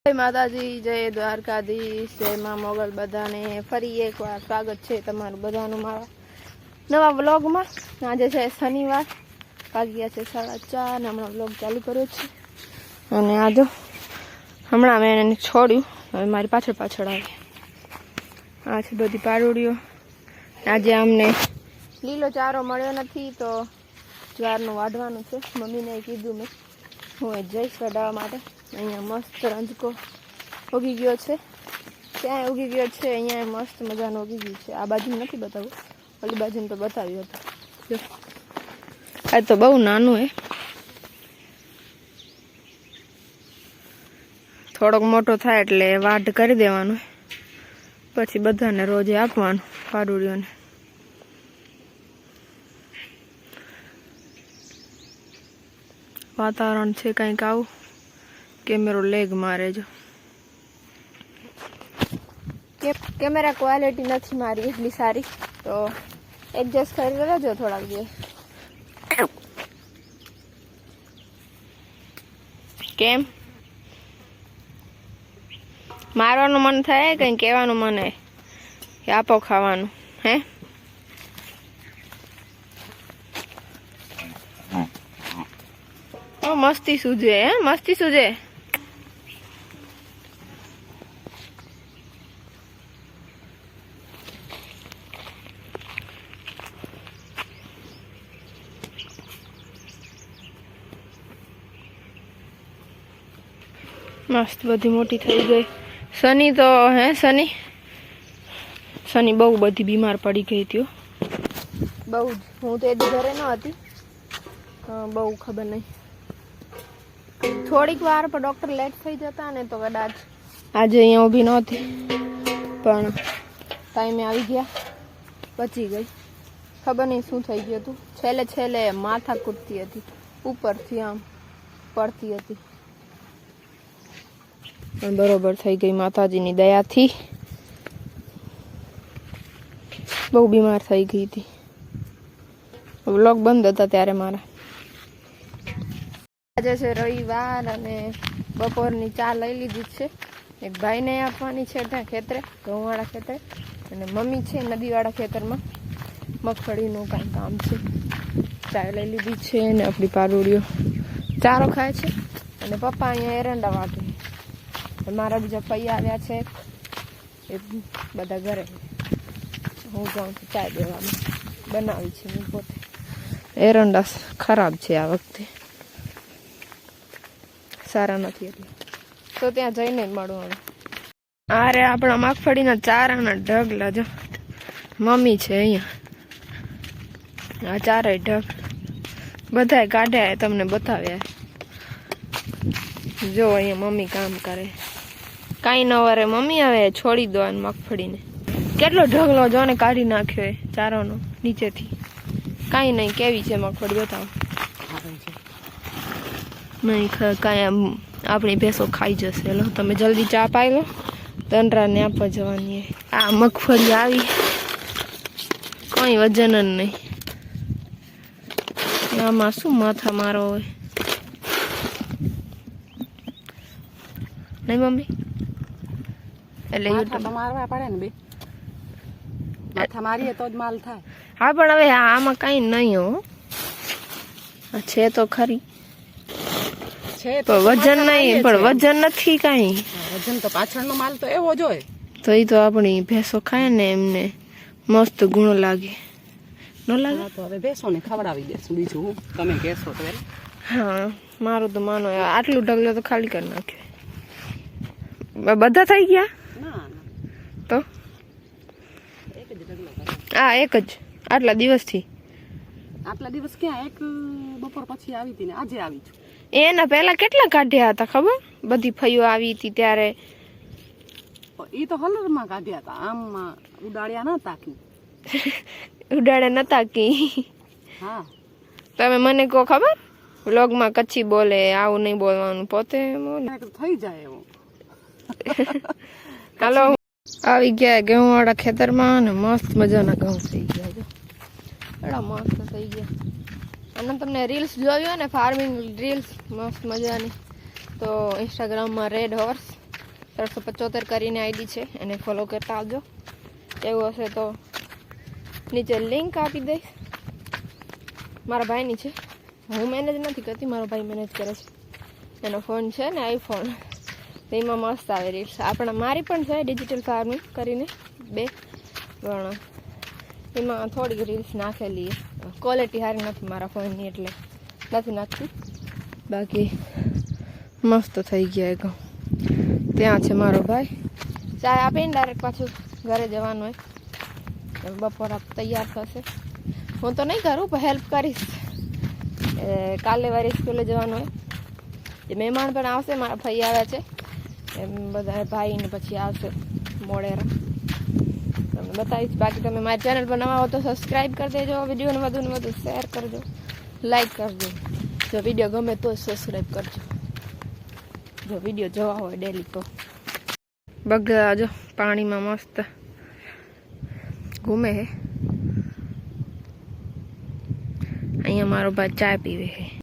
જય માતાજી, જય દ્વારકાધીશ, જય મા મોગલ બધાને ફરી એકવાર સ્વાગત છે તમારું બધાનું મારા નવા વ્લોગમાં। આજે છે શનિવાર, વાગ્યા છે 4:30 ને હમણાં વ્લોગ ચાલુ કર્યો છે। અને આ જો હમણાં મેં એને છોડ્યું, હવે મારી પાછળ પાછળ આવી। આ છે બધી પાડોડીઓ। આજે અમને લીલો ચારો મળ્યો નથી તો જ્વારનું વાઢવાનું છે। મમ્મીને કીધું મેં, હું જઈશ વઢાવવા માટે। અહીંયા મસ્ત રંજકો ઉગી ગયો છે, ત્યાં ઉગી ગયો છે, અહીંયા મસ્ત મજાનો ઉગી ગયું છે। આ બાજુ નથી બતાવું, ઓલી બાજુને તો બતાવ્યું હતું। જો આ તો બહુ નાનું હે, થોડોક મોટો થાય એટલે વાઢ કરી દેવાનો, પછી બધાને રોજે આપવાનું પાડોળીઓને। વાતાવરણ છે કંઈક આવું, કેમેરો લેગ મારે જો, કેમેરા ક્વોલિટી નથી મારી એટલી સારી, તો એડજસ્ટ કરી લેજો થોડાક દિવસ। કેમ મારવાનું મન થાય, કંઈ કહેવાનું મને કે આપો ખાવાનું હે? મસ્તી સૂજે હે, મસ્તી સૂજે। મસ્ત બધી મોટી થઈ ગઈ। સની તો હે સની બહુ બધી બીમાર પડી ગઈ હતી, બહુ જ। હું તો એ ઘરે ન હતી, બહુ ખબર નહીં, થોડીક વાર પર ડૉક્ટર લેટ થઈ જતા ને તો કદાચ આજે અહીંયા ઊભી નહોતી, પણ ટાઈમે આવી ગયા, બચી ગઈ। ખબર નહીં શું થઈ ગયું હતું, છેલ્લે માથા કૂટતી હતી, ઉપરથી આમ પડતી હતી, પણ બરોબર થઈ ગઈ માતાજીની દયાથી। બહુ બીમાર થઈ ગઈ હતી, વ્લોગ બંધ હતા ત્યારે મારા। આજે છે રવિવાર અને બપોરની ચા લઈ લીધી છે, એક ભાઈને આપવાની છે ત્યાં ખેતરે, ઘઉંવાળા ખેતરે, અને મમ્મી છે નદીવાળા ખેતરમાં, મગફળીનું કાંઈ કામ છે। ચા લઈ લીધી છે ને આપણી પાડોળીઓ ચારો ખાય છે, અને પપ્પા અહીંયા એરંડા વાટે। મારા બીજા પૈયા આવ્યા છે, એ બધા ઘરે, હું જાઉં છું ચા દેવામાં, બનાવી છે હું પોતે। એરંડા ખરાબ છે આ વખતે, સારા નથી એટલે, તો ત્યાં જઈને જ મળું હવે। અરે આપણા મગફળીના ચારાના ઢગલા જો, મમ્મી છે અહીંયા, આ ચારેય ઢગ બધાય કાઢ્યા, તમને બતાવ્યા। જો અહીંયા મમ્મી કામ કરે, કાંઈ ન વરે મમ્મી હવે છોડી દો અને મગફળીને। કેટલો ઢગલો જો ને કાઢી નાખ્યો એ ચારોનો નીચેથી, કાંઈ નહીં। કેવી છે મગફળી બતાવો? નહીં કાંઈ, આમ આપણી ભેંસો ખાઈ જશે। લો તમે જલ્દી ચા પાઈ લો, તનરાને આપવા જવાની। આ મગફળી આવી, કંઈ વજન જ નહીં, આમાં શું માથા મારો હોય નહીં મમ્મી? એટલે યુટ્યુબ મારવા પડે ને, બે માથા મારીએ તો જ માલ થાય। હા પણ હવે આમાં કઈ નહીં હો, છે તો ખરી, વજન નહીં, પણ વજન નથી કઈ, વજન તો પાછળનો માલ તો એવો જ હોય। તો એ તો આપણી ભેંસો ખાય ને એમને મસ્ત ગુણ લાગે, ન લાગે? તો હવે ભેંસોને ખવડાવી દેશું, બીજું હું તમે કહેશો તો। હા મારું તો માનો, આટલું ઢગલો તો ખાલી કરી નાખ્યો। બધા થઈ ગયા? ના તો એક જ ઢગલો, આ એક જ આટલા દિવસથી? આટલા દિવસ ક્યાં, એક બપોર પછી આવી હતી ને આજે આવી છું। એના પહેલા કેટલા કાઢ્યા હતા ખબર? બધી ફઈઓ આવી હતી ત્યારે એ તો હલરમાં કાઢ્યા હતા, આમ ઉડાડ્યા નતા કી ઉડાડે નતા કી। હા તમે મને કહો ખબર, વ્લોગમાં કચ્છી બોલે, આવું નહીં બોલવાનું, પોતે બોલે થઈ જાય એવું। હાલો આવી ગયા ઘઉં વાળા ખેતરમાં, ને મસ્ત મજાના ઘઉં થઈ ગયા, એડા મસ્ત થઈ ગયા। અને તમને રીલ્સ જોઈ હોય ને, ફાર્મિંગ રીલ્સ મસ્ત મજાની, તો ઇન્સ્ટાગ્રામમાં રેડ હોર્સ 375 કરીને આઈડી છે, એને ફોલો કરતા આવજો. એવું હશે તો નીચે લિંક આપી દઈશ. મારા ભાઈની છે, હું મેનેજ નથી કરતી, મારો ભાઈ મેનેજ કરે છે. એનો ફોન છે ને આઈફોન, એમાં મસ્ત આવે રીલ્સ. મારી પણ છે ડિજિટલ ફાર્મિંગ કરીને 2, પણ એમાં થોડીક રીલ્સ નાખેલી. ક્વોલિટી સારી નથી મારા ફોનની એટલે નથી નાખતી. બાકી મસ્ત થઈ ગયા એક. ત્યાં છે મારો ભાઈ, ચાય આપીને ડાયરેક્ટ પાછું ઘરે જવાનું હોય. બપોર તૈયાર થશે. હું તો નહીં કરું પણ હેલ્પ કરીશ. કાલે વારી સ્કૂલે જવાનું હોય. જે મહેમાન પણ આવશે, મારા ભાઈ આવ્યા છે એમ બધા ભાઈને પછી આવશે મોડેરા, તમને બતાવીશ. બાકી તમે મારી ચેનલ પર નવા હો તો સબસ્ક્રાઈબ કરી દેજો. વિડીયોને વધુ ને વધુ શેર કરજો, લાઈક કરજો. જો વિડીયો ગમે તો સબસ્ક્રાઈબ કરજો, જો વિડીયો જોવા હોય ડેલી તો. બગડા જો પાણીમાં મસ્ત ઘૂમે હે. અહીંયા મારો ભાઈ ચાય પીવે છે.